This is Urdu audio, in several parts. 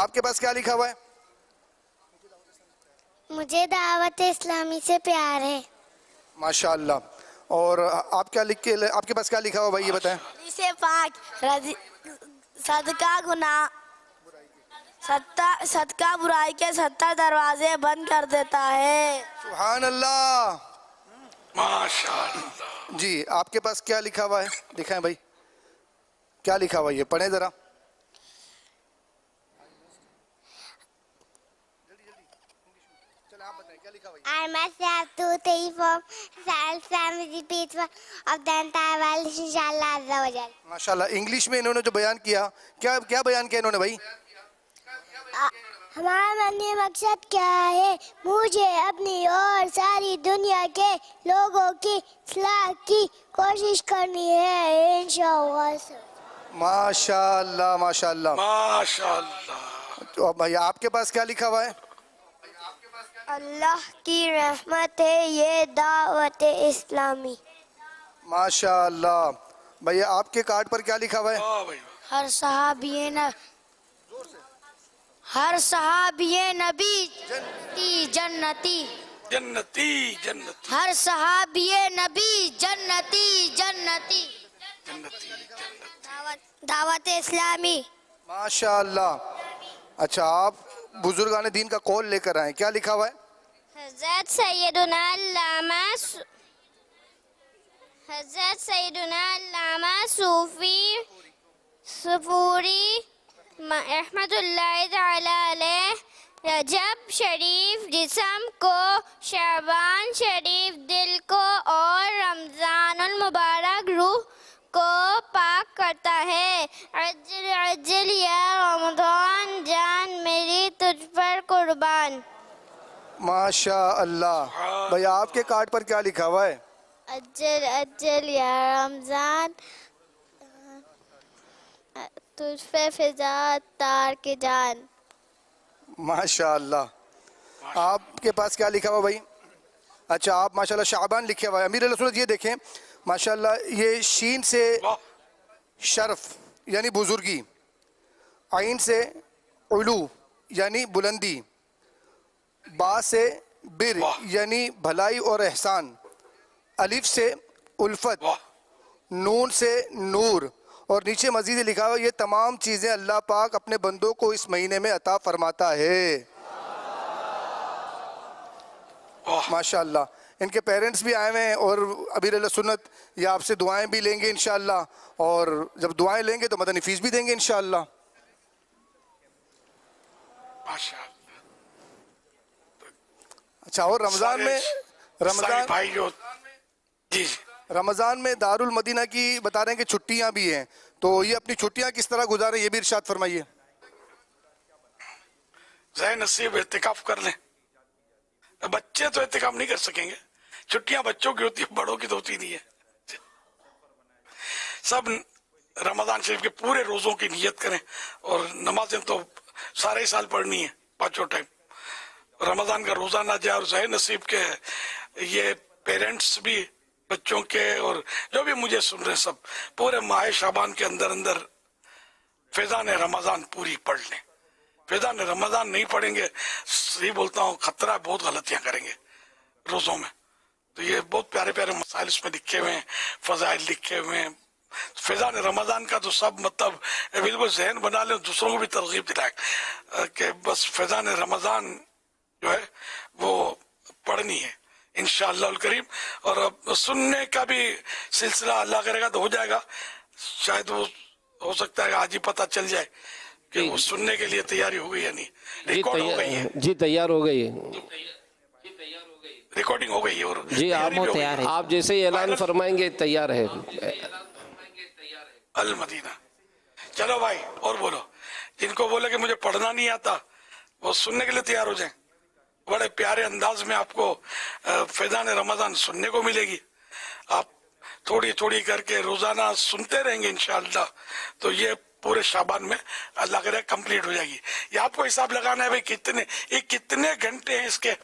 آپ کے پاس کیا لکھا ہوا ہے؟ مجھے دعوت اسلامی سے پیار ہے. ماشاء اللہ. اور آپ کیا لکھ کے آپ کے پاس کیا لکھا ہوا بھائی یہ بتائیں؟ حدیث پاک صدقہ گناہ صدقہ برائی کے 70 دروازے بند کر دیتا ہے. سبحان اللہ. ماشاء اللہ. جی آپ کے پاس کیا لکھا ہوا ہے؟ دکھائیں بھائی کیا لکھا ہوا ہے، یہ پڑھیں ذرا. I must have 2, 3, 4 self-family people of the entire world inshallah azza wa jal. ماشاء اللہ. انگلش میں انہوں نے جو بیان کیا، کیا بیان کیا انہوں نے بھائی؟ ہمارا منی مقصد کیا ہے؟ مجھے اپنی اور ساری دنیا کے لوگوں کی اصلاح کی کوشش کرنی ہے انشاءاللہ. ماشاء اللہ ماشاء اللہ. ماشاء اللہ. تو بھائی آپ کے پاس کیا لکھا ہوا ہے؟ اللہ کی رحمت ہے یہ دعوت اسلامی. ماشاء اللہ. بھائی آپ کے کارڈ پر کیا لکھا ہوا ہے؟ واہ بھائی. ہر صحابی نبی جنتی. جنتی جنتی ہر صحابی نبی جنتی جنتی. جنتی. دعوت اسلامی. ماشاء اللہ. اچھا آپ بزرگان دین کا قول لے کر آئیں، کیا لکھا ہوا ہے؟ حضرت سیدنا علامہ صوفی صفوری رحمت اللہ تعالی علیہ رجب شریف جسم کو، شعبان شریف دل کو اور رمضان المبارک روح کو پاک کرتا ہے. عجل عجل یا رمضان جان میری تجھ پر قربان. ماشاء اللہ. بھائی آپ کے کارڈ پر کیا لکھا ہوا ہے؟ عجل عجل یا رمضان تجھ پہ فضا تار کے جان. ماشاء اللہ. آپ کے پاس کیا لکھا ہوا بھائی؟ اچھا آپ ماشاءاللہ شعبان لکھے ہوا ہے. امیر علیہ سنت یہ دیکھیں ماشاءاللہ، یہ شین سے شرف یعنی بزرگی، عین سے علو یعنی بلندی، با سے بر یعنی بھلائی اور احسان، الف سے الفت، نون سے نور، اور نیچے مزید لکھا ہوا یہ تمام چیزیں اللہ پاک اپنے بندوں کو اس مہینے میں عطا فرماتا ہے. ماشاء اللہ. ان کے پیرنٹس بھی آئے ہوئے ہیں اور امیر علیہ سنت یہ آپ سے دعائیں بھی لیں گے انشاءاللہ، اور جب دعائیں لیں گے تو مدنی فیس بھی دیں گے انشاءاللہ. ماشاء اللہ. اچھا اور رمضان میں سارے بھائی جو جی رمضان میں دارالمدینہ کی بتا رہے ہیں کہ چھٹیاں بھی ہیں، تو یہ اپنی چھٹیاں کس طرح گزاریں یہ بھی ارشاد فرمائیے. ذہن نصیب اعتکاف کر لیں. بچے تو اعتکاف نہیں کر سکیں گے، چھٹیاں بچوں کی ہوتی ہیں، بڑوں کی تو ہوتی نہیں ہے. سب رمضان شریف کے پورے روزوں کی نیت کریں، اور نمازیں تو سارے سال پڑھنی ہے 5 ٹائم. رمضان کا روزہ نہ جائے، اور ذہن نصیب کے یہ پیرنٹس بھی بچوں کے اور جو بھی مجھے سن رہے سب پورے ماہ شعبان کے اندر فیضان رمضان پوری پڑھ لیں. فیضان رمضان نہیں پڑھیں گے، صحیح بولتا ہوں خطرہ بہت غلطیاں کریں گے روزوں میں. تو یہ بہت پیارے پیارے مسائل اس میں لکھے ہوئے ہیں، فضائل لکھے ہوئے ہیں. فیضان رمضان کا تو سب مطلب بالکل ذہن بنا لیں، دوسروں کو بھی ترغیب دلائیں کہ بس فیضان رمضان جو ہے وہ پڑھنی ہے انشاءاللہ الکریم. اور اب سننے کا بھی سلسلہ اللہ کرے گا تو ہو جائے گا، شاید وہ ہو سکتا ہے آج ہی پتہ چل جائے کہ وہ سننے کے لیے تیاری ہو گئی یا نہیں. ریکارڈ ہو گئی ہے جی تیار ہو گئی. ریکارڈنگ ہو گئی ہے اور جی آپ جیسے ہی اعلان فرمائیں گے تیار ہے. المدینہ. چلو بھائی اور بولو، جن کو بولے کہ مجھے پڑھنا نہیں آتا وہ سننے کے لیے تیار ہو جائیں. بڑے پیارے انداز میں آپ کو فیضان رمضان سننے کو ملے گی. آپ تھوڑی تھوڑی کر کے روزانہ سنتے رہیں گے انشاءاللہ تو یہ پورے شعبان میں اللہ کرے کمپلیٹ ہو جائے گی. یہ آپ کو حساب لگانا ہے بھائی کتنے گھنٹے ہیں اس کے.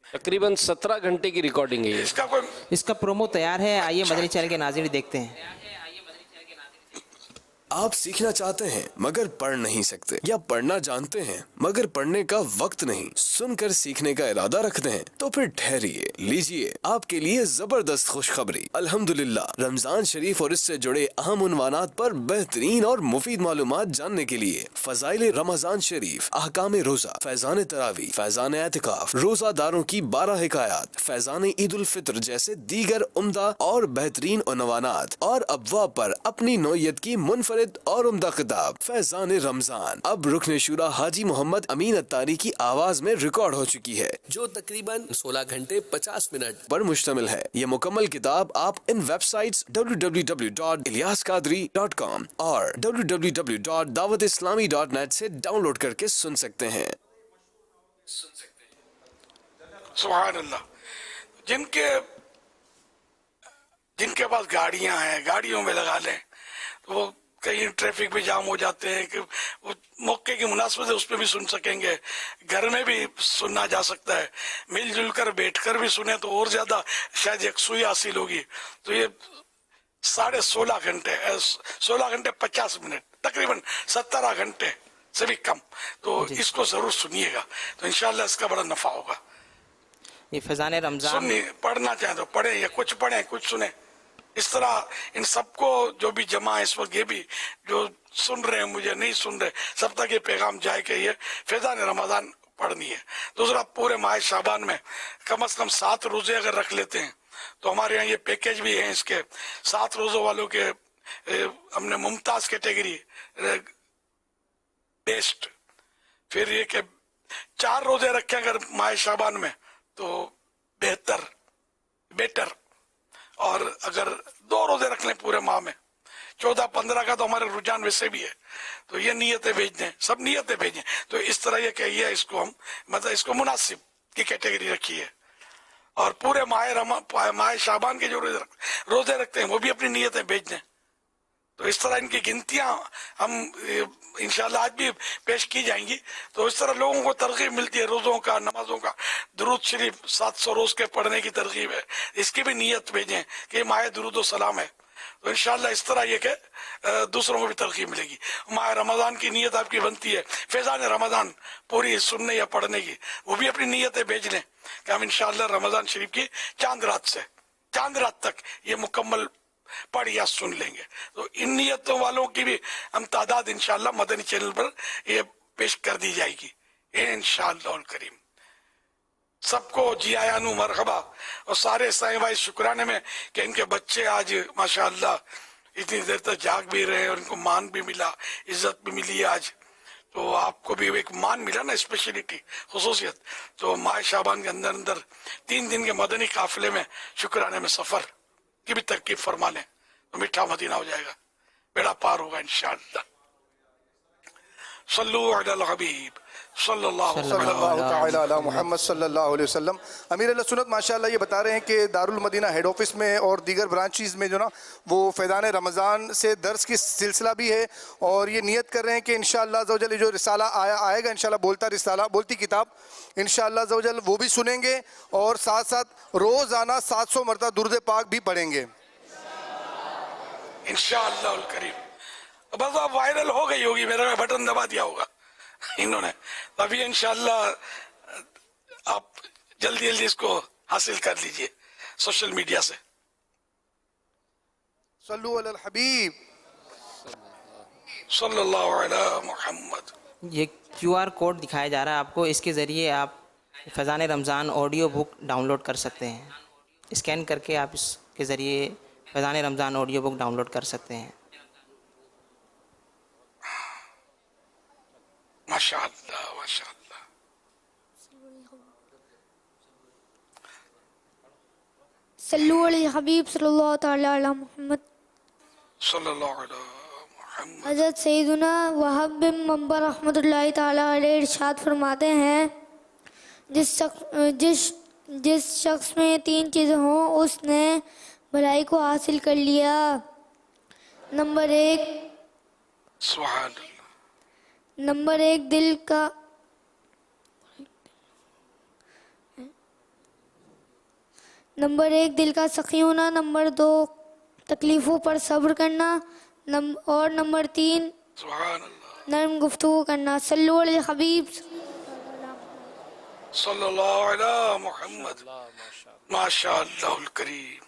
تقریباً 17 گھنٹے کی ریکارڈنگ ہے. اس کا کوئی اس کا پرومو تیار ہے، آئیے مدنی چینل کے ناظرین دیکھتے ہیں. آپ سیکھنا چاہتے ہیں مگر پڑھ نہیں سکتے، یا پڑھنا جانتے ہیں مگر پڑھنے کا وقت نہیں، سن کر سیکھنے کا ارادہ رکھتے ہیں، تو پھر ٹھہریے، لیجیے آپ کے لیے زبردست خوشخبری۔ الحمدللہ رمضان شریف اور اس سے جڑے اہم عنوانات پر بہترین اور مفید معلومات جاننے کے لیے فضائل رمضان شریف، احکام روزہ، فیضان تراویح، فیضان اعتکاف، روزہ داروں کی 12 حکایات، فیضان عید الفطر جیسے دیگر عمدہ اور بہترین عنوانات اور ابواب پر اپنی نوعیت کی منفرد اور عمدہ کتاب فیضان رمضان اب رکن شورا حاجی محمد امین اتاری کی آواز میں ریکارڈ ہو چکی ہے، جو تقریباً 16 گھنٹے 50 منٹ پر مشتمل ہے۔ یہ مکمل کتاب آپ ان ویب سائٹس www.ilyasqadri.com اور www.dawatislami.net سے ڈاؤن لوڈ کر کے سن سکتے ہیں۔ سبحان اللہ۔ جن کے پاس گاڑیاں ہیں گاڑیوں میں لگا لیں، تو وہ کہیں ٹریفک بھی جام ہو جاتے ہیں کہ وہ موقع کی مناسبت ہے، اس پہ بھی سن سکیں گے، گھر میں بھی سننا جا سکتا ہے، مل جل کر بیٹھ کر بھی سنیں تو اور زیادہ شاید یکسوئی حاصل ہوگی۔ تو یہ 16.5 گھنٹے 16 گھنٹے 50 منٹ تقریباً 17 گھنٹے سے بھی کم، تو اس کو ضرور سنیے گا، تو انشاءاللہ اس کا بڑا نفع ہوگا۔ یہ فیضان رمضان سنیے، پڑھنا چاہیں تو پڑھیں یا کچھ پڑھیں کچھ سنیں، اس طرح ان سب کو جو بھی جمع ہے اس وقت، یہ بھی جو سن رہے ہیں مجھے نہیں سن رہے، سب تک یہ پیغام جائے کہ یہ فیضان رمضان پڑھنی ہے۔ دوسرا، پورے ماہ شعبان میں کم از کم 7 روزے اگر رکھ لیتے ہیں تو ہمارے یہاں یہ پیکیج بھی ہیں اس کے 7 روزوں والوں کے، ہم نے ممتاز کیٹیگری بیسٹ، پھر یہ کہ 4 روزے رکھیں اگر ماہ شعبان میں تو بیٹر، اور اگر 2 روزے رکھ لیں پورے ماہ میں 14-15 کا تو ہمارے رجحان ویسے بھی ہے، تو یہ نیتیں بھیج دیں، سب نیتیں بھیجیں، تو اس طرح یہ کہ یہ اس کو ہم مطلب اس کو مناسب کی کیٹیگری رکھی ہے، اور پورے ماہ شعبان کے جو روزے رکھتے ہیں وہ بھی اپنی نیتیں بھیج دیں، تو اس طرح ان کی گنتیاں ہم انشاءاللہ آج بھی پیش کی جائیں گی، تو اس طرح لوگوں کو ترغیب ملتی ہے، روزوں کا، نمازوں کا، درود شریف 700 روز کے پڑھنے کی ترغیب ہے، اس کی بھی نیت بھیجیں کہ یہ ماہ درود و سلام ہے، تو انشاءاللہ اس طرح یہ کہ دوسروں کو بھی ترغیب ملے گی۔ ماہ رمضان کی نیت آپ کی بنتی ہے فیضان رمضان پوری سننے یا پڑھنے کی، وہ بھی اپنی نیتیں بھیج لیں کہ ہم انشاءاللہ رمضان شریف کی چاند رات تک یہ مکمل پڑھ یا سن لیں گے، تو ان نیتوں والوں کی بھی ہم تعداد انشاءاللہ مدنی چینل پر یہ پیش کر دی جائے گی انشاءاللہ الکریم۔ سب کو جی آیانو مرحبا، اور سارے سائیں بھائی شکرانے میں کہ ان کے بچے آج ماشاءاللہ اتنی دیر تک جاگ بھی رہے ہیں، اور ان کو مان بھی ملا، عزت بھی ملی ہے آج، تو آپ کو بھی ایک مان ملا نا، اسپیشلٹی، خصوصیت، تو ماہ شعبان کے اندر 3 دن کے مدنی قافلے میں شکرانے میں سفر کی بھی ترکیب فرما لیں تو میٹھا مدینہ ہو جائے گا، بیڑا پار ہوگا انشاءاللہ۔ صلو علی الحبیب صلی اللہ تعالی علی محمد صلی اللہ علیہ وسلم۔ امیر علیہ سنت ماشاءاللہ یہ بتا رہے ہیں کہ دارالمدینہ ہیڈ آفس میں اور دیگر برانچیز میں جو نا وہ فیضان رمضان سے درس کی سلسلہ بھی ہے، اور یہ نیت کر رہے ہیں کہ انشاءاللہ عزوجل جو رسالہ آئے گا انشاءاللہ بولتا رسالہ، بولتی کتاب انشاءاللہ عزوجل وہ بھی سنیں گے، اور ساتھ ساتھ روزانہ 700 مرتبہ درود پاک بھی پڑھیں گے انشاءاللہ الکریم۔ بس اب وائرل ہو گئی ہوگی، میرا بٹن دبا دیا ہوگا انہوں نے، ابھی انشاءاللہ آپ جلدی اس کو حاصل کر لیجئے سوشل میڈیا سے۔ صلو علی الحبیب صلی اللہ علی محمد۔ یہ QR کوڈ دکھایا جا رہا ہے آپ کو، اس کے ذریعے آپ فیضان رمضان آڈیو بک ڈاؤن لوڈ کر سکتے ہیں، اسکین کر کے آپ اس کے ذریعے فیضان رمضان آڈیو بک ڈاؤن لوڈ کر سکتے ہیں۔ ماشاءاللہ ماشاءاللہ۔ صلو علی حبیب صلی اللہ تعالی علی محمد۔ صلی اللہ علی محمد۔ حضرت سیدنا وہب بن منبر رحمۃ اللہ تعالی علیہ ارشاد فرماتے ہیں، جس شخص میں 3 چیزیں ہوں اس نے بھلائی کو حاصل کر لیا۔ نمبر 1 سبحان اللہ۔ نمبر 1 دل کا سخی ہونا، نمبر 2 تکلیفوں پر صبر کرنا، اور نمبر 3 سبحان اللہ نرم گفتگو کرنا. صلو علی الحبیب. صلی اللہ علی محمد. ماشاء اللہ الکریم.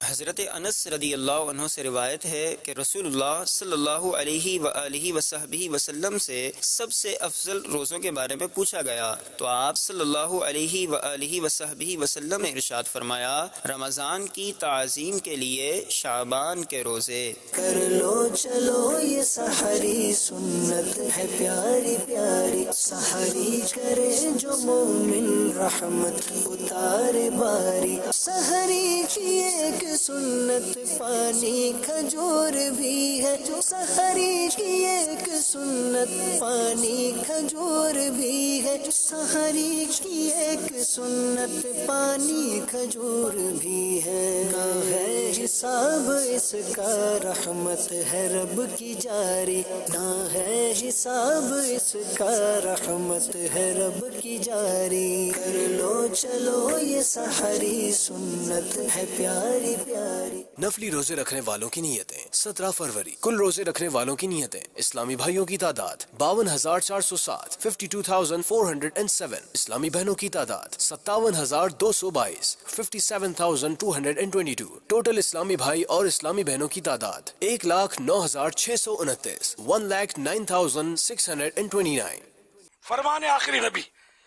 حضرت انس رضی اللہ عنہ سے روایت ہے کہ رسول اللہ صلی اللہ علیہ وآلہ وصحبہ وسلم سے سب سے افضل روزوں کے بارے میں پوچھا گیا تو آپ صلی اللہ علیہ وآلہ وصحبہ وسلم نے ارشاد فرمایا رمضان کی تعظیم کے لیے شعبان کے روزے. کر لو چلو یہ سحری سنت ہے پیاری پیاری سحری کرے جو مومن رحمت اتارے باری. سحری کی ایک سنت پانی کھجور بھی ہے جو سحری کی ایک سنت پانی کھجور بھی ہے سحری کی ایک سنت پانی کھجور بھی ہے. نہ ہے حساب اس کا رحمت ہے رب کی جاری نہ ہے حساب اس کا رحمت ہے رب کی جاری. کر لو چلو یہ سحری سنت ہے پیاری پیاری. نفلی روزے رکھنے والوں کی نیتیں 17 فروری. کل روزے رکھنے والوں کی نیتیں اسلامی بھائیوں کی تعداد 52,407 52,407. اسلامی بہنوں کی تعداد 57,222 57,222. ٹوٹل اسلامی بھائی اور اسلامی بہنوں کی تعداد 1,09,629 1,09,629. فرمان آخری نبی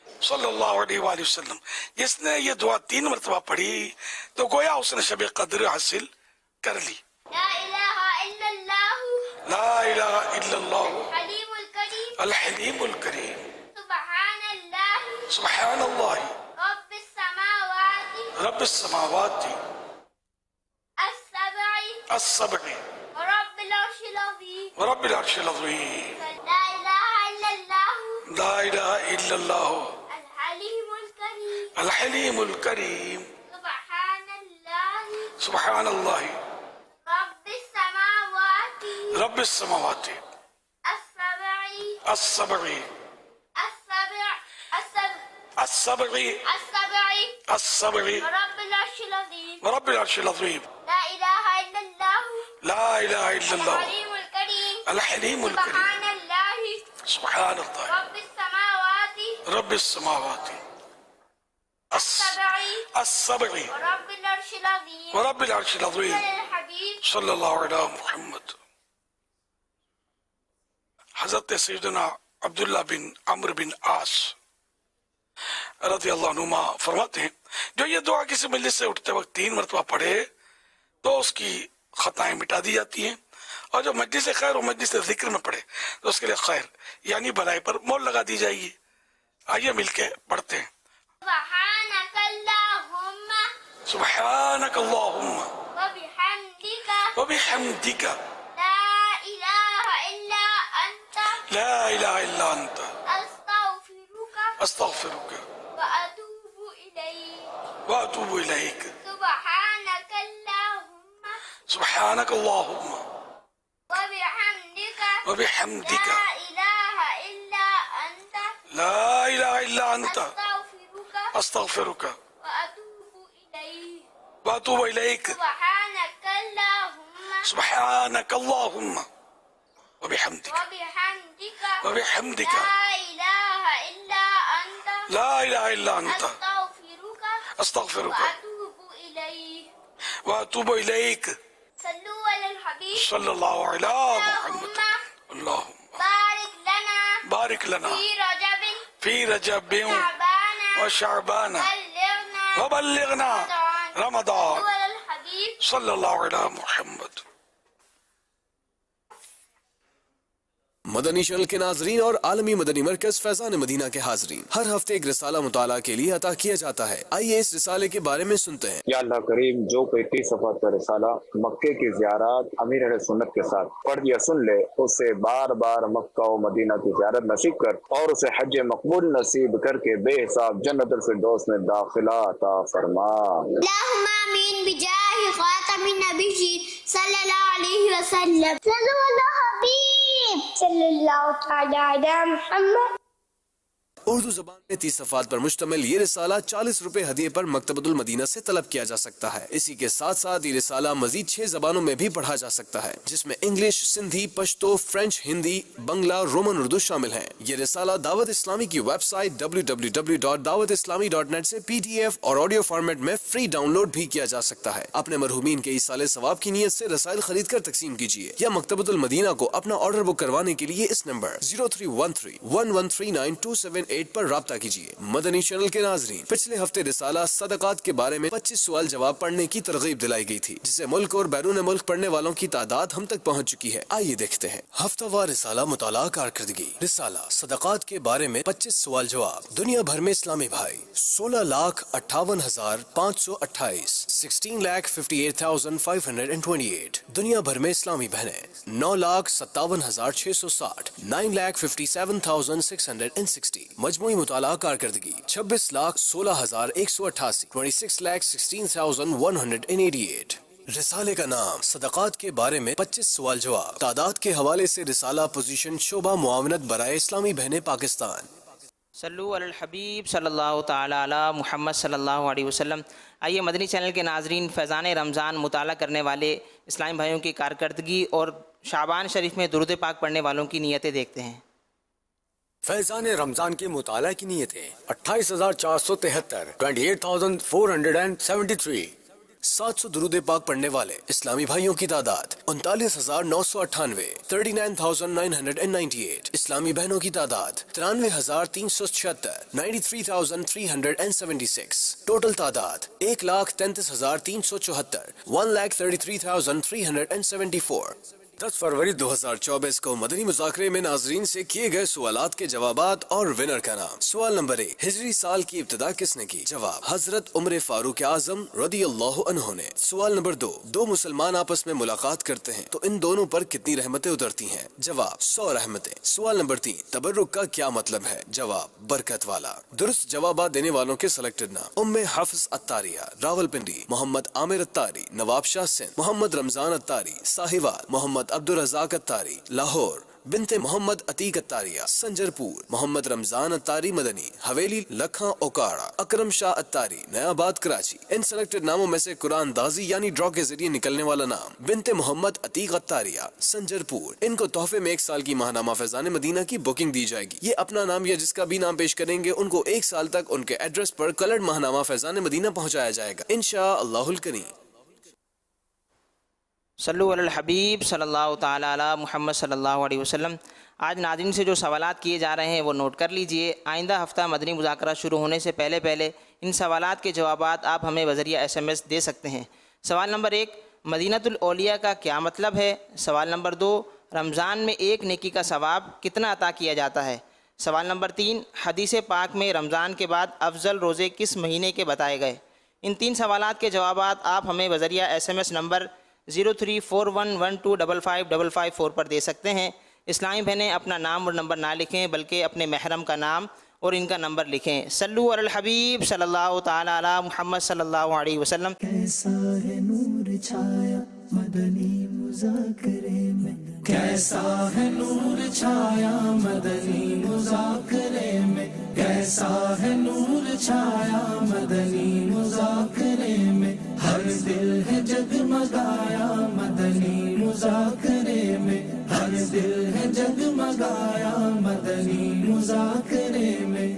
صلی اللہ علیہ وآلہ وسلم جس نے یہ دعا 3 مرتبہ پڑھی تو گویا اس نے شب قدر حاصل کر لی. لا الہ الا اللہ لا الہ الا اللہ الحلیم الکریم الحلیم الکریم. سبحان اللہ سبحان اللہ رب السماوات رب السماوات السبع السبع ورب العرش العظیم. ورب العرش العظیم. لا الہ الا اللہ لا الہ الا اللہ الحلیم الکریم الحلیم الکریم. سبحان اللہ سبحان اللہ رب السماوات رب السماوات السبع السبع السبع السبع السبع السبع السبع ورب العرش العظیم. ورب العرش العظیم. لا الہ الا اللہ لا الہ الا اللہ الحلیم الکریم الحلیم الکریم. سبحان اللہ سبحان اللہ رب السماوات رب السماوات السبع السبع ورب العرش العظیم. ورب العرش العظیم. الحبیب صلی اللہ علیہ محمد. حضرت سیدنا عبداللہ بن عمرو بن عاص رضی اللہ عنہما فرماتے ہیں جو یہ دعا کسی مجلس سے اٹھتے وقت 3 مرتبہ پڑھے تو اس کی خطائیں مٹا دی جاتی ہیں اور جو مجلس خیر و مجلس ذکر میں پڑھے تو اس کے لیے خیر یعنی بھلائی پر مول لگا دی جائے گی. آئیے مل کے پڑھتے ہیں. سبحانک اللہم سبحانک اللہم وبحمدک وبحمدک لا الہ الا انت لا الہ الا انت استغفرک استغفرک واتوب الیک. واتوب الیک. سبحانک اللہم سبحانک اللہم وبحمدک وبحمدک لا الہ الا انت لا الہ الا انت استغفرک استغفرک واتوب الیک. واتوب الیک. سبحانک اللہم سبحانک اللہم وبحمدک وبحمدک وبحمدک لا الہ الا انت لا الہ الا انت استغفرک استغفرک واتوب الیک. واتوب الیک. صلو علی الحبیب صلی اللہ علیہ محمد. اللہم بارک لنا بارک لنا فی رجب فی رجب شعبان وشعبان بلغنا وبلغنا رمضان. صلو علی الحبیب صلی اللہ علیہ محمد. مدنی چینل کے ناظرین اور عالمی مدنی مرکز فیضان مدینہ کے حاضرین ہر ہفتے ایک رسالہ مطالعہ کے لیے عطا کیا جاتا ہے. آئیے اس رسالے کے بارے میں سنتے ہیں. یا اللہ کریم جو کوئی 30 صفحات کا رسالہ مکے کی زیارات امیر اہل سنت کے ساتھ پڑھ یا سن لے اسے بار بار مکہ و مدینہ کی زیارت نصیب کر اور اسے حج مقبول نصیب کر کے بے حساب جنت الفردوس میں داخلہ عطا فرما. اللہم آمین بجاہ خاتم النبیین صلی اللہ علیہ وسلم. صلو علی الحبیب صلی اللہ تعالی علی محمد. اردو زبان میں 30 صفحات پر مشتمل یہ رسالہ 40 روپے ہدیے پر مکتبۃ المدینہ سے طلب کیا جا سکتا ہے۔ اسی کے ساتھ ساتھ یہ رسالہ مزید 6 زبانوں میں بھی پڑھا جا سکتا ہے، جس میں انگلش، سندھی، پشتو، فرینچ، ہندی، بنگلہ، رومن اردو شامل ہیں۔ یہ رسالہ دعوت اسلامی کی ویب سائٹ www.dawatislami.net سے PDF اور آڈیو فارمیٹ میں فری ڈاؤن لوڈ بھی کیا جا سکتا ہے۔ اپنے مرحومین کے ایصال ثواب کی نیت سے رسائل خرید کر تقسیم کیجیے یا مکتبۃ المدینہ کو اپنا آرڈر بک کروانے کے لیے اس نمبر 03131139 پر رابطہ کیجیے۔ مدنی چینل کے ناظرین، پچھلے ہفتے رسالہ صدقات کے بارے میں 25 سوال جواب پڑھنے کی ترغیب دلائی گئی تھی، جسے ملک اور بیرون ملک پڑھنے والوں کی تعداد ہم تک پہنچ چکی ہے۔ آئیے دیکھتے ہیں ہفتہ وار رسالہ مطالعہ کارکردگی۔ رسالہ صدقات کے بارے میں 25 سوال جواب۔ دنیا بھر میں اسلامی بھائی 16,58,528 16,58,528۔ دنیا بھر میں اسلامی بہنیں 9,57,660 9,57,660۔ مجموعی مطالعہ کارکردگی 26,16,188 26,16,188۔ رسالے کا نام صدقات کے بارے میں 25 سوال جواب۔ تعداد کے حوالے سے رسالہ پوزیشن شعبہ معاونت برائے اسلامی بہنیں پاکستان۔ صلو علی الحبیب صلی اللہ تعالی علی محمد صلی اللہ علیہ وسلم۔ آئیے مدنی چینل کے ناظرین، فیضان رمضان مطالعہ کرنے والے اسلامی بھائیوں کی کارکردگی اور شعبان شریف میں درود پاک پڑھنے والوں کی نیتیں دیکھتے ہیں۔ فیضان رمضان کے مطالعہ کی نیتیں 28,473 28,473۔ 700 درود پاک پڑھنے والے اسلامی بھائیوں کی تعداد 39,998 39,998۔ اسلامی بہنوں کی تعداد 93,376 93,376۔ ٹوٹل تعداد 1,33,374 1,33,374۔ 10 فروری 2024 کو مدنی مذاکرے میں ناظرین سے کیے گئے سوالات کے جوابات اور ونر کا نام۔ سوال نمبر 1، ہجری سال کی ابتدا کس نے کی؟ جواب حضرت عمر فاروق اعظم رضی اللہ عنہ نے۔ سوال نمبر 2، دو مسلمان آپس میں ملاقات کرتے ہیں تو ان دونوں پر کتنی رحمتیں اترتی ہیں؟ جواب 100 رحمتیں۔ سوال نمبر 3، تبرک کا کیا مطلب ہے؟ جواب برکت والا۔ درست جوابات دینے والوں کے سلیکٹڈ نام: ام حفظ اتاریہ راولپنڈی، محمد عامر اتاری نواب شاہ سندھ، محمد رمضان اتاری ساہیوال، محمد عبدالرزاق اتاری لاہور، بنت محمد عتیق اتاریہ سنجر پور، محمد رمضان اتاری مدنی حویلی لکھاں اوکاڑا، اکرم شاہ اتاری نیا آباد کراچی۔ ان سلیکٹڈ ناموں میں سے قرآن دازی یعنی ڈرا کے ذریعے نکلنے والا نام بنت محمد عتیق اتاریہ سنجر پور، ان کو تحفے میں 1 سال کی ماہنامہ فیضان مدینہ کی بکنگ دی جائے گی۔ یہ اپنا نام یا جس کا بھی نام پیش کریں گے ان کو 1 سال تک ان کے ایڈریس پر کلرڈ ماہنامہ فیضان مدینہ پہنچایا جائے گا انشاءاللہ الکریم۔ صلو علی الحبیب صلی اللہ تعالی علی محمد صلی اللہ علیہ وسلم۔ آج ناظرین سے جو سوالات کیے جا رہے ہیں وہ نوٹ کر لیجئے۔ آئندہ ہفتہ مدنی مذاکرہ شروع ہونے سے پہلے ان سوالات کے جوابات آپ ہمیں بذریعہ SMS دے سکتے ہیں۔ سوال نمبر 1، مدینۃ الاولیاء کا کیا مطلب ہے؟ سوال نمبر 2، رمضان میں ایک نیکی کا ثواب کتنا عطا کیا جاتا ہے؟ سوال نمبر 3، حدیث پاک میں رمضان کے بعد افضل روزے کس مہینے کے بتائے گئے؟ ان 3 سوالات کے جوابات آپ ہمیں بذریعہ SMS نمبر 0341125554 پر دے سکتے ہیں۔ اسلامی بہنیں اپنا نام اور نمبر نہ لکھیں بلکہ اپنے محرم کا نام اور ان کا نمبر لکھیں۔ صلو علی الحبیب صلی اللہ تعالی علی محمد صلی اللہ علیہ وسلم۔ کیسا ہے نور چھایا مدنی مذاکرے میں، کیسا ہے نور چھایا مدنی مذاکرے میں، کیسا ہے نور چھایا مدنی مذاکرے میں، ہر دل ہے جگمگایا مدنی مذاکرے میں، ہر دل ہے جگمگایا مدنی مذاکرے میں۔